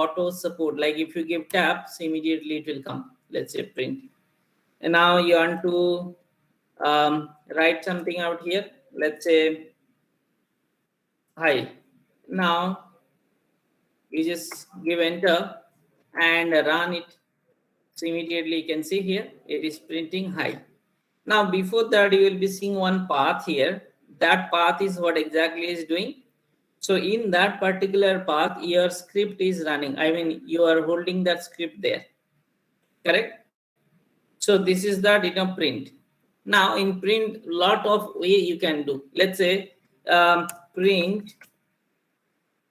auto support. Like if you give tabs, immediately it will come. Let's say print. And now you want to write something out here. Let's say hi. Now you just give enter and run it. So immediately you can see here it is printing hi. Now before that you will be seeing one path here. That path is what exactly is doing. So in that particular path your script is running. I mean you are holding that script there. Correct? So this is the print. Now in print, lot of way you can do. Let's say print,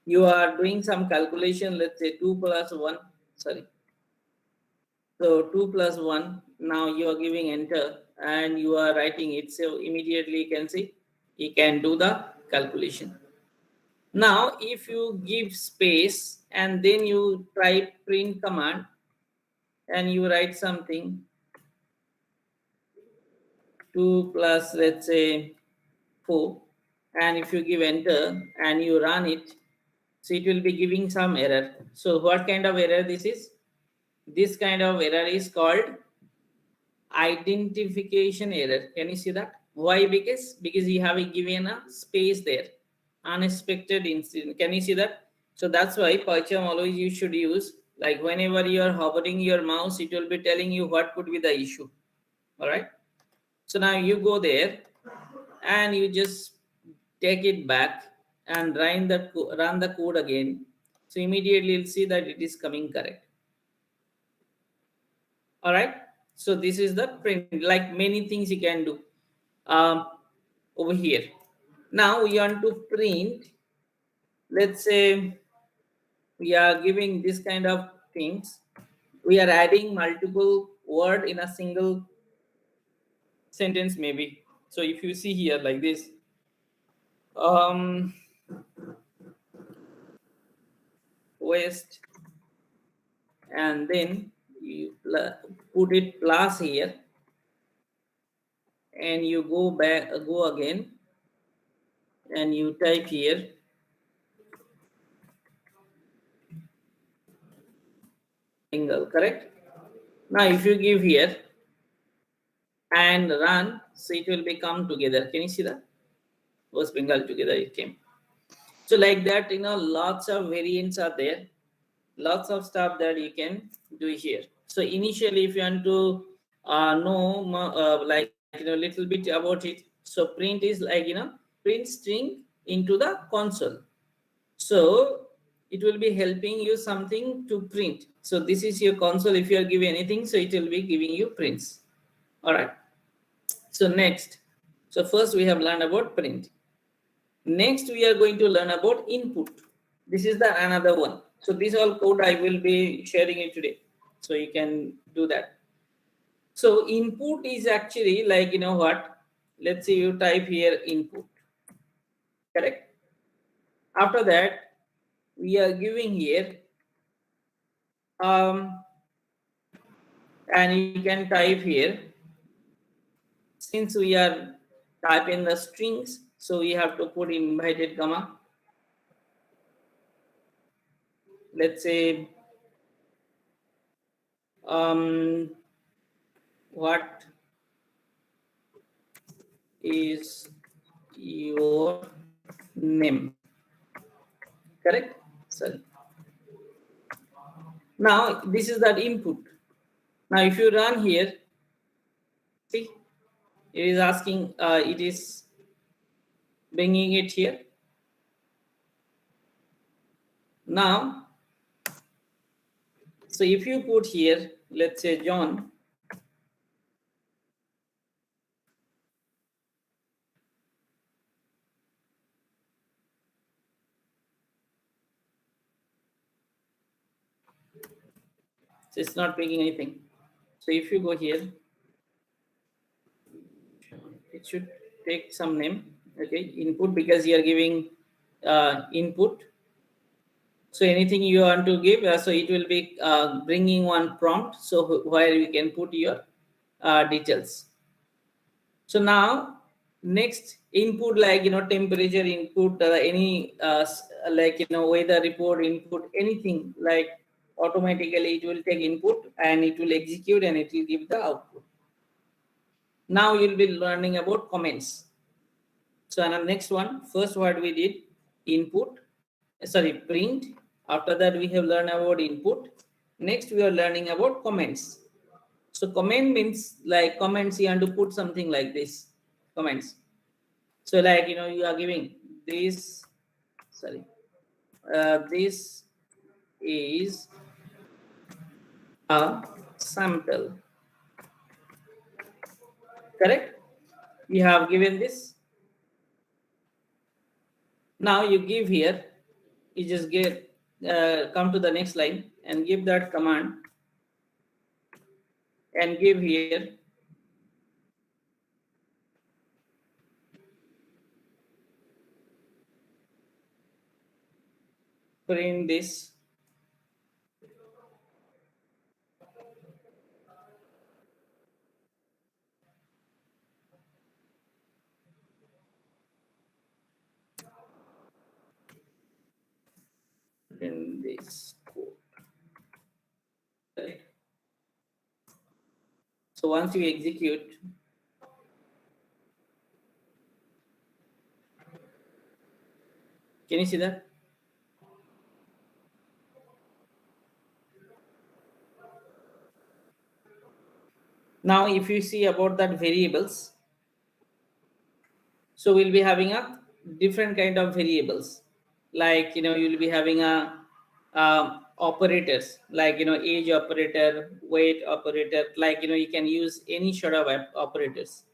you are doing some calculation. Let's say 2 plus 1. Sorry. So 2 plus 1. Now you are giving enter and you are writing it. So immediately you can see you can do the calculation. Now if you give space and then you type print command and you write something 2 plus let's say 4, and if you give enter and you run it, so it will be giving some error. So what kind of error this is? This kind of error is called identification error. Can you see that? Why? Because you have given a space there, unexpected incident. Can you see that? So that's why PyCharm always you should use, like whenever you are hovering your mouse, it will be telling you what could be the issue. All right. So now you go there and you just take it back and run the code again. So immediately you'll see that it is coming correct. All right. So this is the print. Like many things you can do over here. Now we want to print. Let's say we are giving this kind of things. We are adding multiple word in a single sentence maybe. So if you see here like this, west, and then you put it plus here and you go again and you type here Bengal. Correct? Now if you give here and run, so it will become together. Can you see that? West Bengal together it came. So like that, lots of variants are there, lots of stuff that you can do here. So initially if you want to know like little bit about it, so print is like print string into the console. So it will be helping you something to print. So this is your console. If you are giving anything, so it will be giving you prints. All right. So next, so first we have learned about print. Next we are going to learn about input. This is the another one. So this all code I will be sharing it today, so you can do that. So input is actually like what, let's say you type here input. Correct? After that we are giving here and you can type here, since we are typing the strings, so we have to put inverted comma. Let's say what is your name? Correct? Sorry. Now this is that input. Now if you run here, see it is asking, it is bringing it here. Now so if you put here, let's say John, so it's not making anything. So if you go here, it should take some name. Okay, input, because you are giving input. So anything you want to give, so it will be bringing one prompt, so where you can put your details. So now Next input, like temperature input, any like weather report input, anything, like automatically it will take input and it will execute and it will give the output. Now you'll be learning about comments. So and the next one, first what we did, input, sorry, print. After that we have learned about input. Next we are learning about comments. So comment means like comments, you have to put something like this, comments. So like you are giving this, sorry, this is a sample, correct? You have given this. Now you give here, you just get come to the next line and give that command and give here print this. Print this code. Right. So once you execute, can you see that? Now if you see about that variables, so we'll be having a different kind of variables, like you'll be having a operators, like age operator, weight operator, like you can use any sort of operators.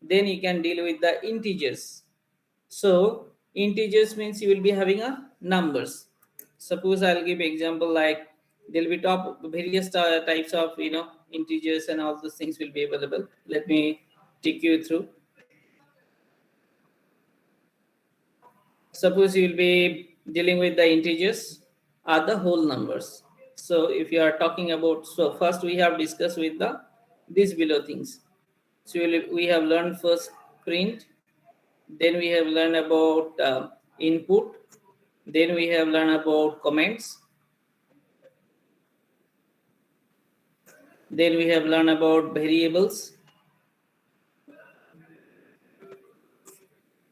Then you can deal with the integers. So integers means you will be having a numbers. Suppose I'll give example, like there'll be top various types of integers and all those things will be available. Let me take you through. Suppose you will be dealing with the integers are the whole numbers. So if you are talking about, so first we have discussed with the these below things. So we have learned first print, then we have learned about input, then we have learned about comments, then we have learned about variables,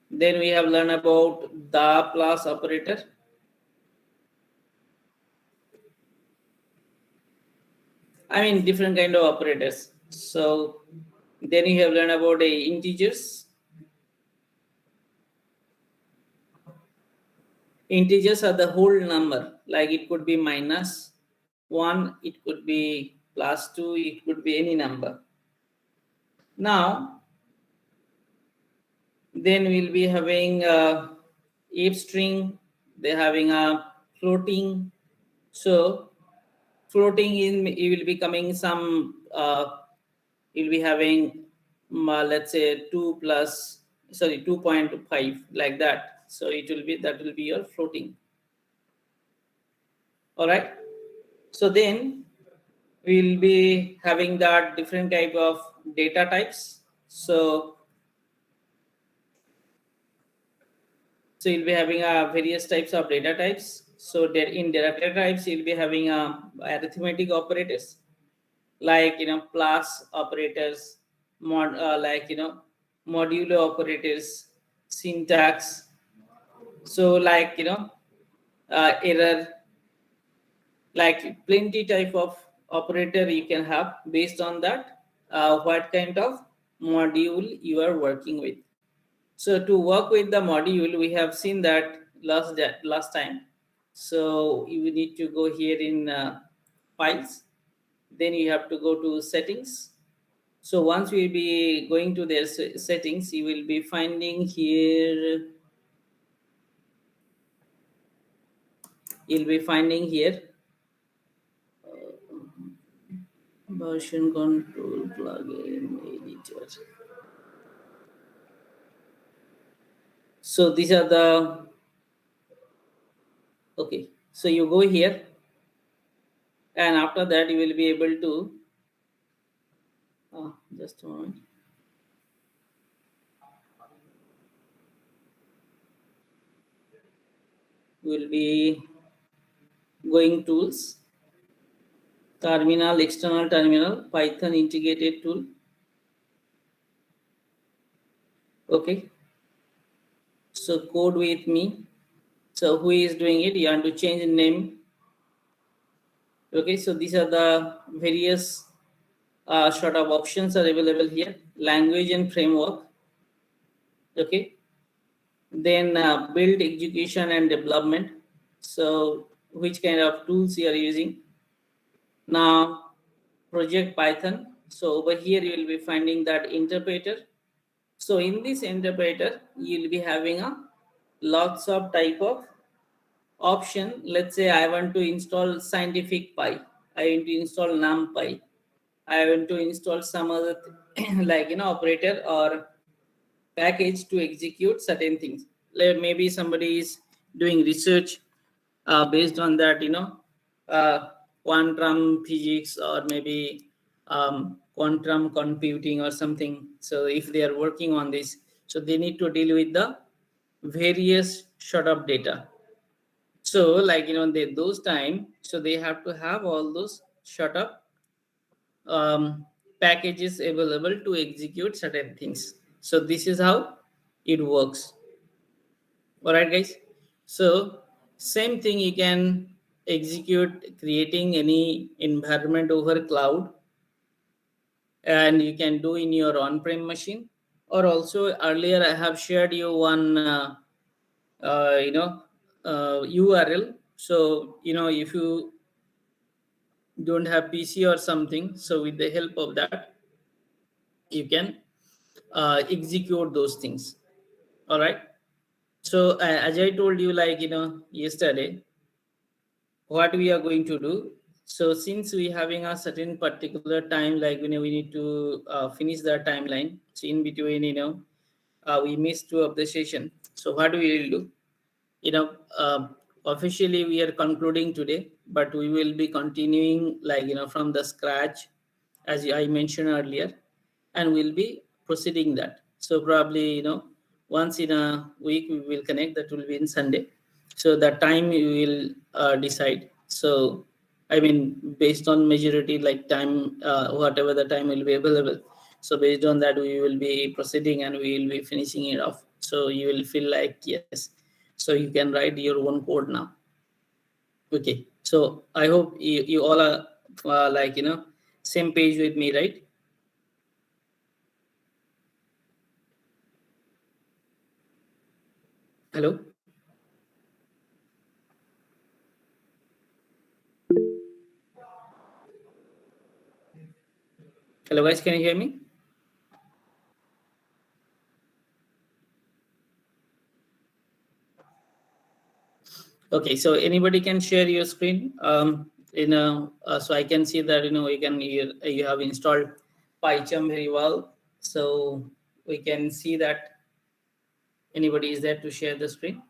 then we have learned about the plus operator, I mean different kind of operators. So then you have learned about integers. Integers are the whole number, like it could be minus 1, it could be plus 2, it could be any number. Now then we'll be having if string, they're having a floating. So floating in, it will be coming some you'll be having let's say 2 plus, sorry, 2.5, like that. So it will be, that will be your floating. All right. So then we'll be having that different type of data types. So you'll be having various types of data types. So that in data types, you'll be having arithmetic operators, like plus operators, like modulo operators, syntax. So like error, like plenty type of operator you can have based on that what kind of module you are working with. So to work with the module, we have seen that last time. So you need to go here in files, then you have to go to settings. So once we be going to their settings, you will be finding here, you'll be finding here version control plugin editor. So these are the, okay, so you go here and after that you will be able to just a moment. will be going tools, terminal, external terminal, Python integrated tool. Okay, so code with me. So who is doing it? You want to change the name. Okay, so these are the various sort of options are available here. Language and framework. Okay, then build, execution and development. So which kind of tools you are using? Now project Python. So over here you will be finding that interpreter. So in this interpreter you will be having a lots of type of option. Let's say I want to install scientific pi, I want to install numpy, I want to install some other like operator or package to execute certain things. Maybe somebody is doing research based on that, uh, quantum physics or maybe quantum computing or something. So if they are working on this, so they need to deal with the various sort of data. So like those time, so they have to have all those sort of packages available to execute certain things. So this is how it works. All right, guys. So same thing you can execute creating any environment over cloud, and you can do in your on-prem machine. Or also earlier I have shared you one uh, you know URL. So if you don't have PC or something, so with the help of that you can execute those things. All right. So as I told you, like yesterday, what we are going to do. So since we having a certain particular time, like we need to finish the timeline. So in between, we missed two of the session. So what we will do, you know officially we are concluding today, but we will be continuing like from the scratch, as I mentioned earlier, and we'll be proceeding that. So probably once in a week we will connect. That will be in Sunday. So that time we will decide. So I mean, based on majority like time, whatever the time will be available, so based on that we will be proceeding and we will be finishing it off. So you will feel like yes, so you can write your own code now. Okay, so I hope you all are like same page with me, right? Hello. Hello guys, can you hear me? Okay, so anybody can share your screen, so I can see that you have installed PyCharm very well. So we can see that anybody is there to share the screen.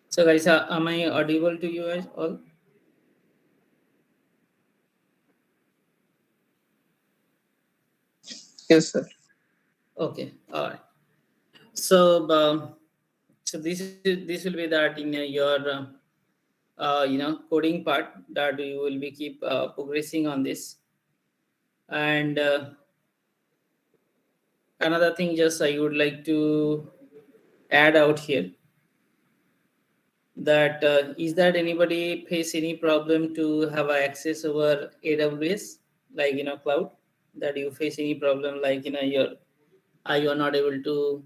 So guys, am I audible to you guys all? Yes, sir. Okay, all right. So this will be that in your coding part, that you will be keep progressing on this. And another thing just I would like to add out here, that is that anybody face any problem to have access over AWS, like cloud, that you face any problem like you are not able to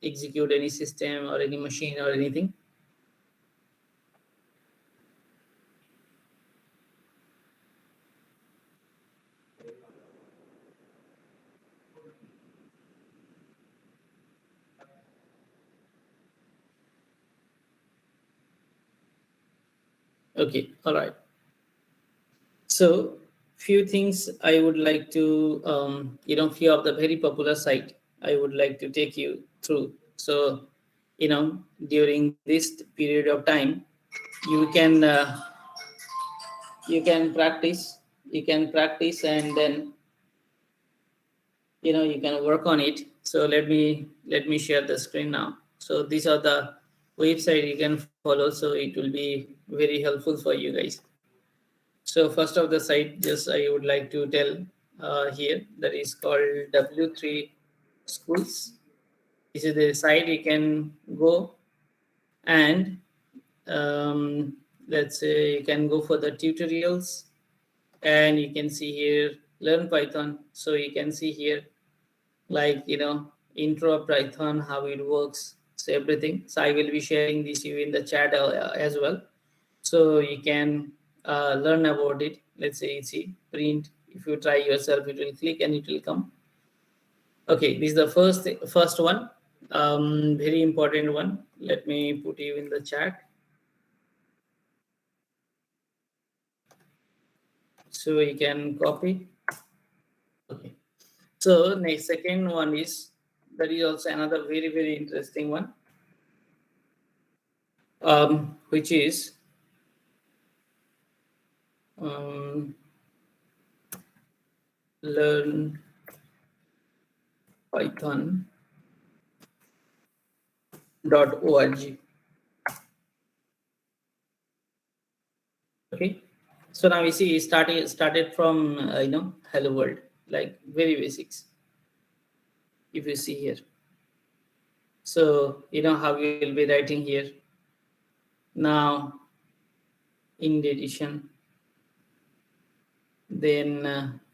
execute any system or any machine or anything? Okay, all right. So few things I would like to, few of the very popular site I would like to take you through. So, during this period of time, you can you can practice, and then you can work on it. So let me share the screen now. So these are the website you can follow. So it will be very helpful for you guys. So first of the site, just I would like to tell here, that is called W3 Schools. This is the site you can go, and let's say you can go for the tutorials, and you can see here learn Python. So you can see here, like, intro of Python, how it works, so everything. So I will be sharing this you in the chat as well, so you can learn about it. Let's say it's print. If you try yourself, it will click and it will come. Okay, this is the first one, very important one. Let me put you in the chat so you can copy. Okay, so next second one is, that is also another very very interesting one, which is um, learn python.org. Okay, so now we see started from hello world, like very basics. If you see here, so how you will be writing here. Now in the addition, then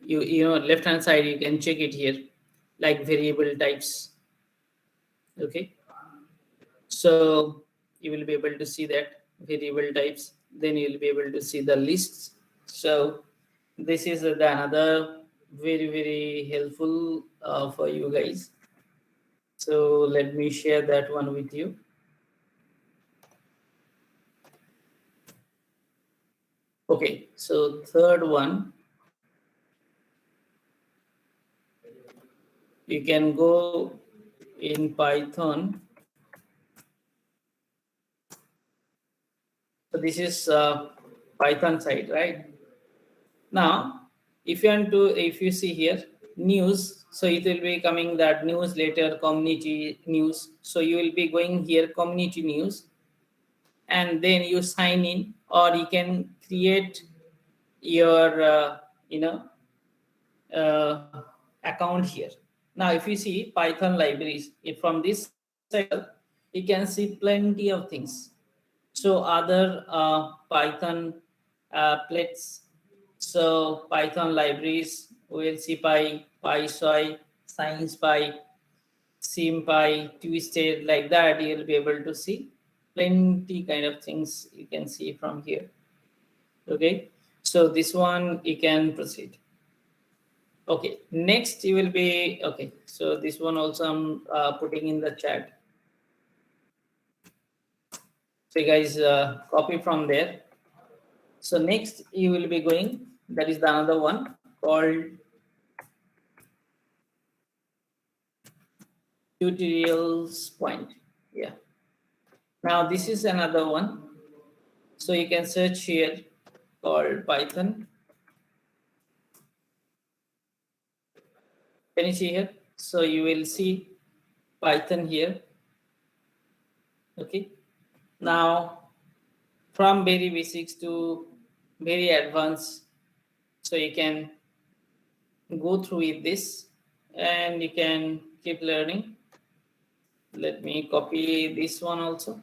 left hand side you can check it here, like variable types. Okay, so you will be able to see that variable types, then you will be able to see the lists. So this is the another very very helpful for you guys. So let me share that one with you. Okay, so third one, you can go in Python. So this is Python side, right? Now, if you see here news, so it will be coming that newsletter, community news. So you will be going here community news, and then you sign in, or you can create your account here. Now if you see Python libraries, if from this side as well, you can see plenty of things. So other Python plates, so Python libraries, we'll see PySoy, SciencePy, SimPy, Twisted, like that. You'll be able to see plenty kind of things you can see from here. Okay, so this one you can proceed. Okay, next you will be, okay, so this one also I'm putting in the chat. So you guys copy from there. So next you will be going, that is the another one called tutorials point. Yeah. Now this is another one. So you can search here called Python. Can you see here? So you will see Python here. Okay. Now from very basics to very advanced, so you can go through with this and you can keep learning. Let me copy this one also.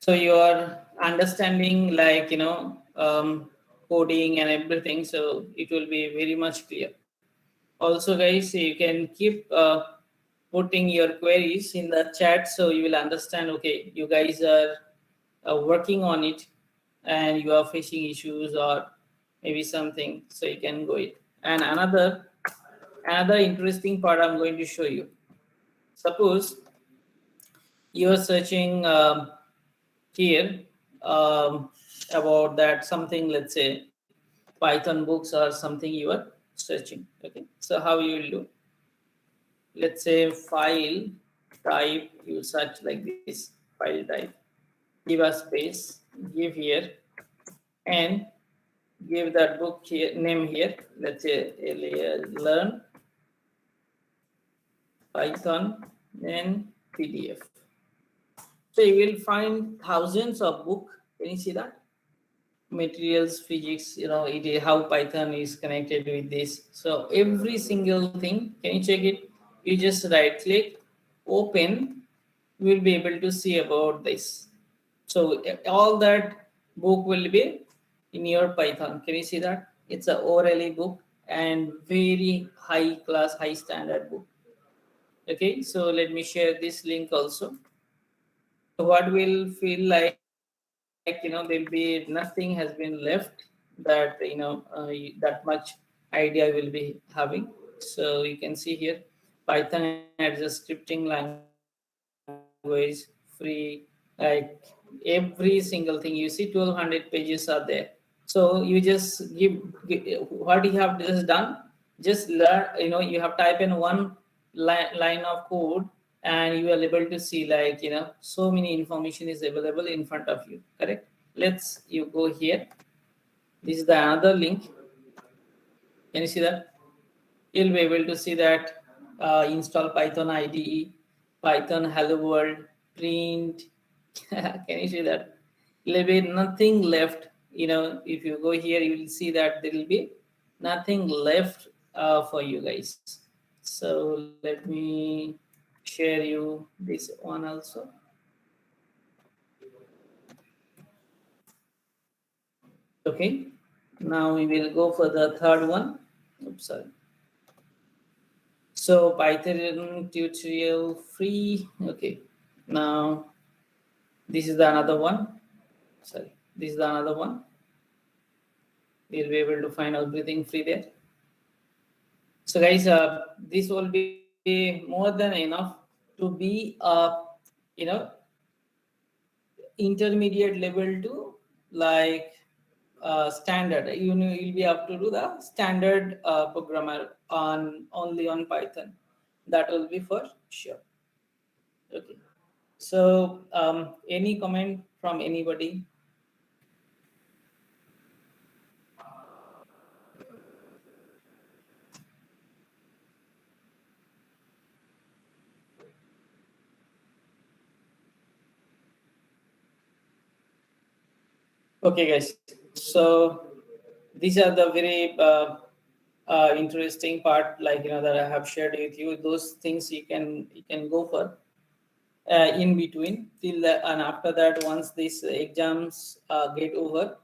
So you are understanding, like, coding and everything, so it will be very much clear. Also guys, you can keep putting your queries in the chat, so you will understand, okay, you guys are working on it and you are facing issues or maybe something, so you can go it. And another interesting part I'm going to show you. Suppose you're searching here about that something, let's say Python books or something you are searching. Okay, so how you will do? Let's say file type, you search like this, file type, give a space, give here, and give that book here, name here, let's say learn Python and PDF. So you will find thousands of book. Can you see that? Materials, physics, how Python is connected with this. So every single thing, can you check it? You just right click, open, you will be able to see about this. So all that book will be in your Python. Can you see that? It's a ORLE book and very high class, high standard book. Okay, so let me share this link also. So what will feel like, there'll be nothing has been left, that that much idea will be having. So you can see here, Python as a scripting language, free, like every single thing. You see 1200 pages are there. So you just give what you have just done, just learn, you have type in one line of code, and you are able to see, like, so many information is available in front of you, correct? Let's you go here. This is the another link. Can you see that? You'll be able to see that install Python IDE, Python Hello World, print. Can you see that? There'll be nothing left. If you go here, you will see that there will be nothing left for you guys. So let me share you this one also. Okay. Now we will go for the third one. Oops, sorry. So Python tutorial free. Okay. Now this is the another one. Sorry. This is the another one. We'll be able to find everything free there. So guys, this will be more than enough to be you know intermediate level to, like, standard. You'll be able to do the standard programmer on only on Python. That will be for sure. Okay. So any comment from anybody? Okay, guys. So these are the very interesting part, like, that I have shared with you. Those things you can go for in between till and after that, once these exams get over,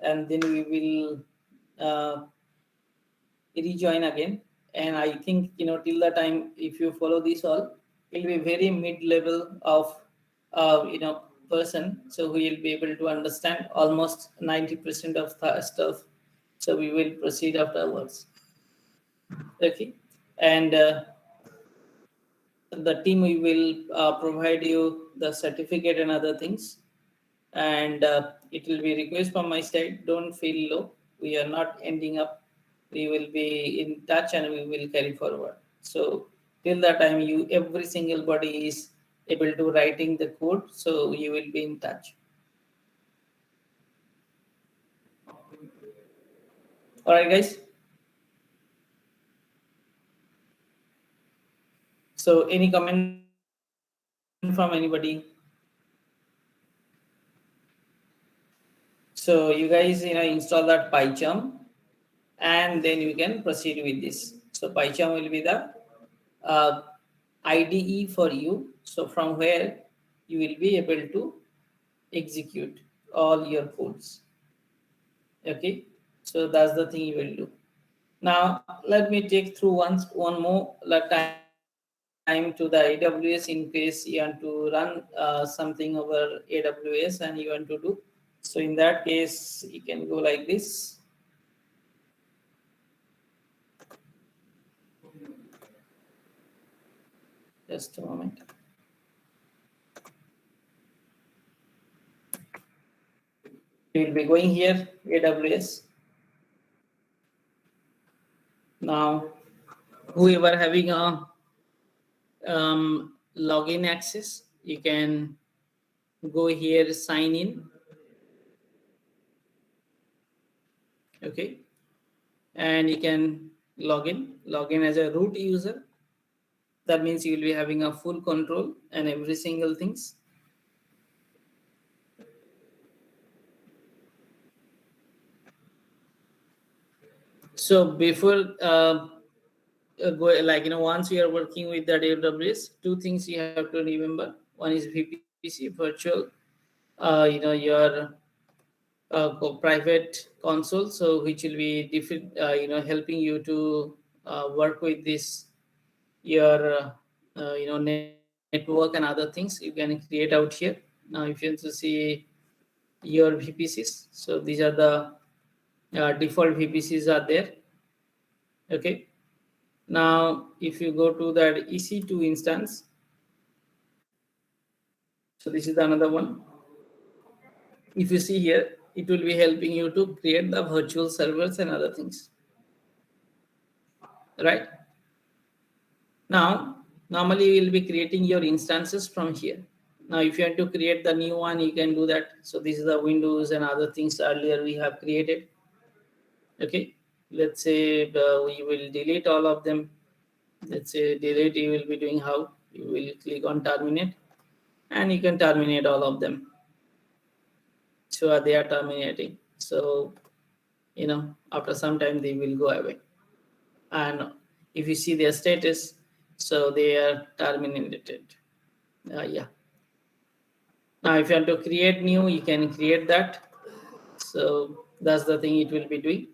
and then we will rejoin again. And I think, till the time, if you follow this all, will be very mid level of person, so we will be able to understand almost 90% of the stuff. So we will proceed afterwards. Okay. And the team, we will provide you the certificate and other things. And it will be request from my side, don't feel low. We are not ending up. We will be in touch and we will carry forward. So till that time, you every single body is able to writing the code, so you will be in touch. All right, guys. So any comment from anybody? So you guys, install that PyCharm, and then you can proceed with this. So PyCharm will be the uh, IDE for you. So from where you will be able to execute all your codes. Okay, so that's the thing you will do. Now let me take through one more time to the AWS, in case you want to run something over AWS and you want to do. So in that case, you can go like this. Just a moment. So you will be going here, AWS. Now, whoever having a login access, you can go here, sign in. Okay, and you can log in as a root user. That means you will be having a full control and every single things. So before once we are working with that AWS, two things you have to remember. One is VPC, virtual, your private console, so which will be different, helping you to work with this your network and other things you can create out here. Now if you want to see your VPCs, so these are the default VPCs are there. Okay, now if you go to that EC2 instance, so this is another one. If you see here, it will be helping you to create the virtual servers and other things, right? Now, normally you will be creating your instances from here. Now, if you want to create the new one, you can do that. So this is the Windows and other things earlier we have created. Okay, let's say we will delete all of them. Let's say delete, you will be doing how? You will click on terminate and you can terminate all of them. So they are terminating. So, after some time they will go away. And if you see their status, so they are terminated. Yeah. Now, if you want to create new, you can create that. So that's the thing it will be doing.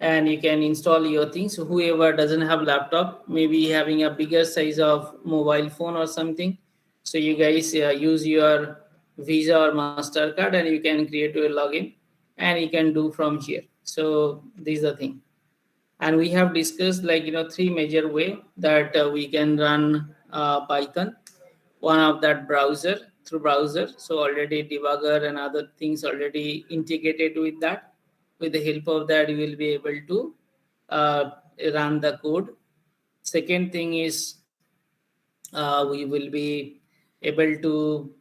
And you can install your things. So whoever doesn't have laptop, maybe having a bigger size of mobile phone or something. So you guys use your Visa or MasterCard and you can create your login and you can do from here. So this is the thing. And we have discussed three major way that we can run Python. One of that browser, through browser, so already debugger and other things already integrated with that. With the help of that you will be able to uh, run the code. Second thing is we will be able to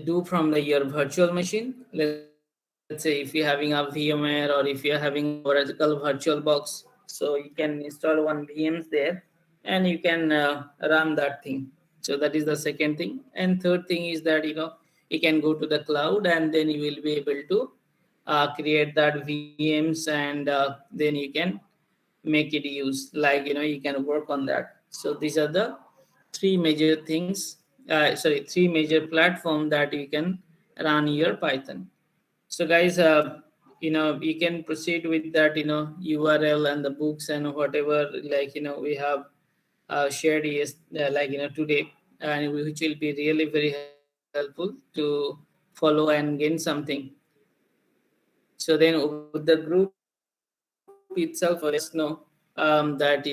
do from your virtual machine. Let's say if you're having a VMware or if you're having a Oracle virtual box, so you can install one VMs there and you can run that thing. So that is the second thing. And third thing is that you can go to the cloud and then you will be able to create that VMs and then you can make it use, you can work on that. So these are the three major things, three major platform that you can run your Python. So guys, you can proceed with that, URL and the books and whatever, we have shared today, and which will be really very helpful to follow and gain something. So then with the group itself, let us know that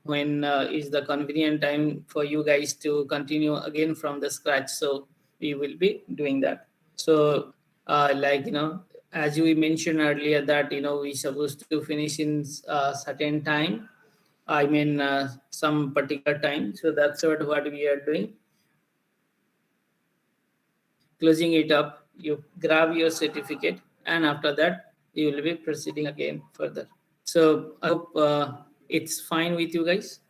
when is the convenient time for you guys to continue again from the scratch. So we will be doing that. So as we mentioned earlier that we supposed to finish in certain time. I mean some particular time. So that's what we are doing. Closing it up, you grab your certificate, and after that you will be proceeding again further. So I hope it's fine with you guys.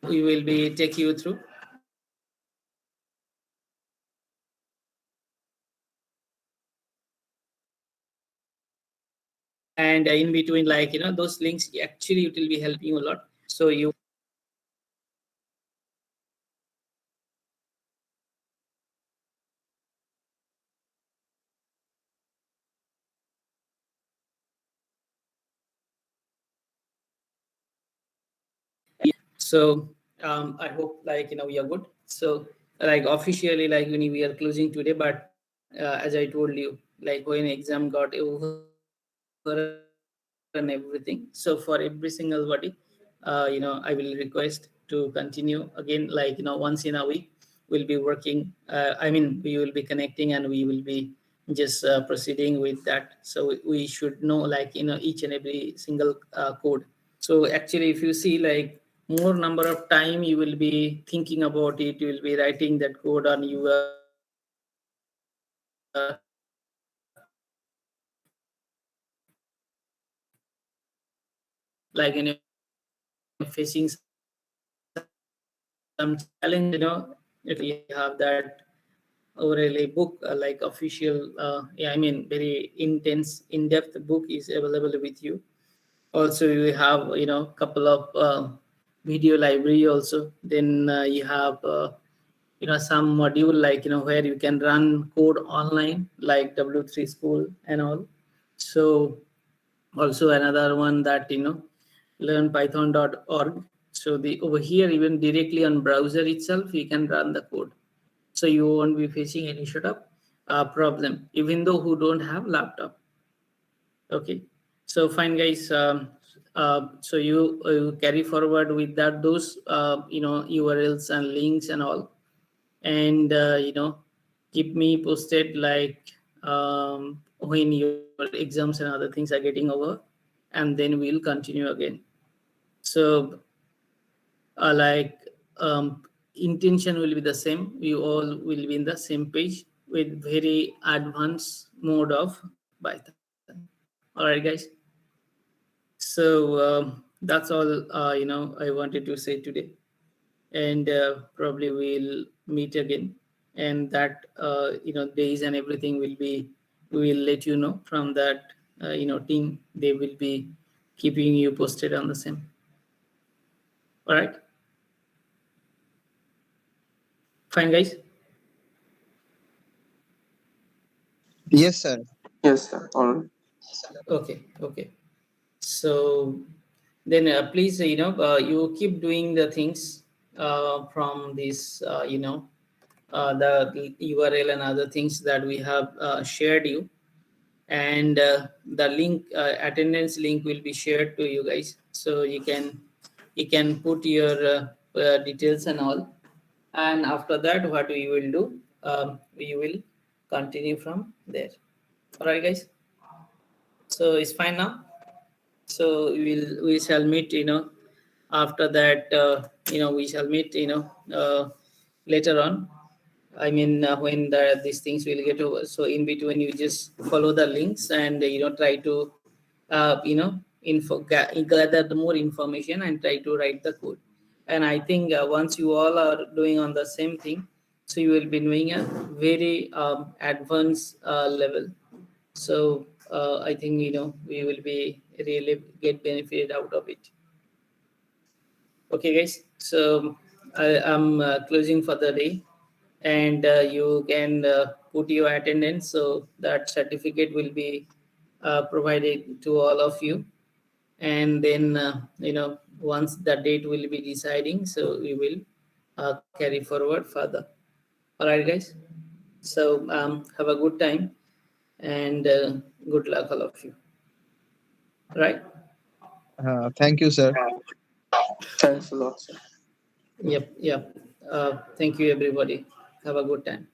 We will be take you through. And in between, those links, actually it will be helping you a lot. So you so I hope we are good. So officially when we are closing today, but as I told you, like when exam got over and everything. So for every single body, I will request to continue again, like once in a week. We'll be working. We will be connecting and we will be just proceeding with that. So we should know, like each and every single code. So actually, if you see, like more number of time you will be thinking about it, you will be writing that code on your like facing some challenge, if we have that overlay book, like official, very intense, in-depth book is available with you. Also, you have couple of video library also. Then you have some module, like where you can run code online, like W3 School and all. So also another one that learnpython.org. So the over here, even directly on browser itself, you can run the code, so you won't be facing any sort of problem, even though who don't have laptop. Okay, so fine, guys. So you carry forward with that, those URLs and links and all, and keep me posted, like when your exams and other things are getting over, and then we'll continue again. So like intention will be the same. We all will be in the same page with very advanced mode of Python. All right, guys. So that's all I wanted to say today, and probably we'll meet again. And that days and everything will be, we will let you know from that team. They will be keeping you posted on the same. All right, fine, guys. Yes, sir. Yes, sir. All right. Okay, okay. So then please, you keep doing the things from this, the URL and other things that we have shared you. And the link, attendance link will be shared to you guys. So you can put your details and all. And after that, what we will do, we will continue from there. All right, guys. So it's fine now. So we shall meet, after that, we shall meet, later on. I mean, when these things will get over. So in between, you just follow the links and try to gather the more information and try to write the code. And I think once you all are doing on the same thing, so you will be doing a very advanced level. So I think we will be really get benefited out of it. Okay, guys. So I am closing for the day, and you can put your attendance, so that certificate will be provided to all of you. And then once the date will be deciding, so we will carry forward further. All right, guys. So have a good time, and good luck, all of you. Right? Thank you, sir. Thanks a lot, sir. Yep. Yep. Thank you, everybody. Have a good time.